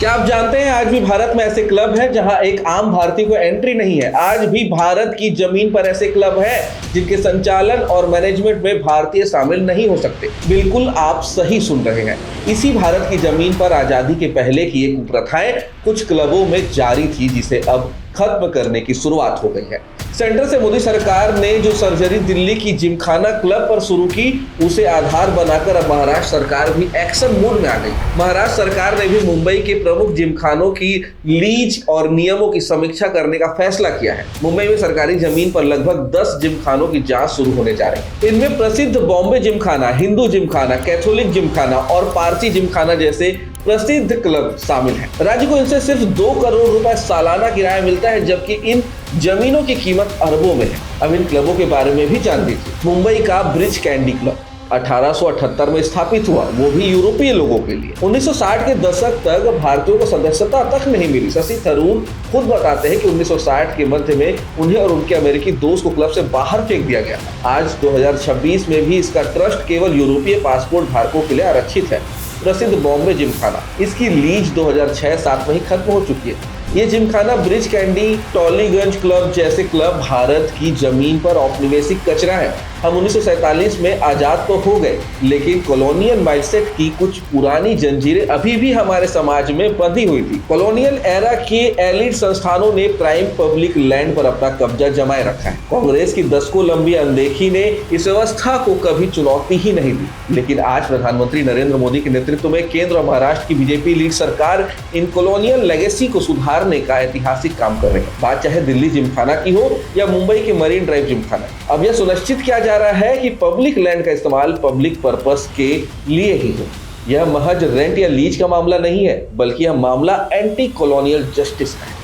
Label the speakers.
Speaker 1: क्या आप जानते हैं आज भी भारत में ऐसे क्लब हैं जहां एक आम भारतीय को एंट्री नहीं है। आज भी भारत की जमीन पर ऐसे क्लब हैं जिनके संचालन और मैनेजमेंट में भारतीय शामिल नहीं हो सकते। बिल्कुल आप सही सुन रहे हैं। इसी भारत की जमीन पर आजादी के पहले की एक कुप्रथाएं कुछ क्लबों में जारी थी, जिसे अब खत्म करने की शुरुआत हो गई है। सेंटर से मोदी सरकार ने जो सर्जरी दिल्ली की जिमखाना क्लब पर शुरू की, उसे आधार बनाकर अब महाराष्ट्र सरकार भी एक्शन मोड में आ गई। महाराष्ट्र सरकार ने भी मुंबई के प्रमुख जिमखानों की लीज और नियमों की समीक्षा करने का फैसला किया है। मुंबई में सरकारी जमीन पर लगभग 10 जिमखानों की जांच शुरू होने जा रही है। इनमें प्रसिद्ध बॉम्बे जिमखाना, हिंदू जिमखाना, कैथोलिक जिमखाना और पारसी जिमखाना जैसे प्रसिद्ध क्लब शामिल हैं। राज्य को इनसे सिर्फ 2 करोड़ रुपए सालाना किराया मिलता है, जबकि इन जमीनों की कीमत अरबों में है। अब इन क्लबों के बारे में भी जान लीजिए। मुंबई का ब्रिज कैंडी क्लब 1878 में स्थापित हुआ, वो भी यूरोपीय लोगों के लिए। 1960 के दशक तक भारतीयों को सदस्यता तक नहीं मिली। शशि थरूर खुद बताते हैं कि 1960 के मध्य में उन्हें और उनके अमेरिकी दोस्त को क्लब से बाहर फेंक दिया गया। आज 2026 में भी इसका ट्रस्ट केवल यूरोपीय पासपोर्ट धारकों के लिए आरक्षित है। प्रसिद्ध बॉम्बे जिमखाना, इसकी लीज 2006-07 में ही खत्म हो चुकी है। ये Gymkhana, bridge candy, Tollygunge club जैसे क्लब भारत की जमीन पर औपनिवेशिक कचरा है। हम 1947 में आजाद तो हो गए, लेकिन कॉलोनियल माइंडसेट की कुछ पुरानी जंजीरें अभी भी हमारे समाज में बंधी हुई थी। कॉलोनियल एरा के एलिट संस्थानों ने प्राइम पब्लिक लैंड पर अपना कब्जा जमाए रखा है। कांग्रेस की दशकों लंबी अनदेखी ने इस व्यवस्था को कभी चुनौती ही नहीं दी, लेकिन आज प्रधानमंत्री नरेंद्र मोदी के नेतृत्व में केंद्र और महाराष्ट्र की बीजेपी लीड सरकार इन कॉलोनियल लेगेसी को सुधारने का ऐतिहासिक काम कर रही है। बात चाहे दिल्ली जिमखाना की हो या मुंबई के मरीन ड्राइव जिमखाना, अब यह सुनिश्चित किया जा रहा है कि पब्लिक लैंड का इस्तेमाल पब्लिक पर्पस के लिए ही हो। यह महज रेंट या लीज का मामला नहीं है, बल्कि यह मामला एंटी कॉलोनियल जस्टिस का है।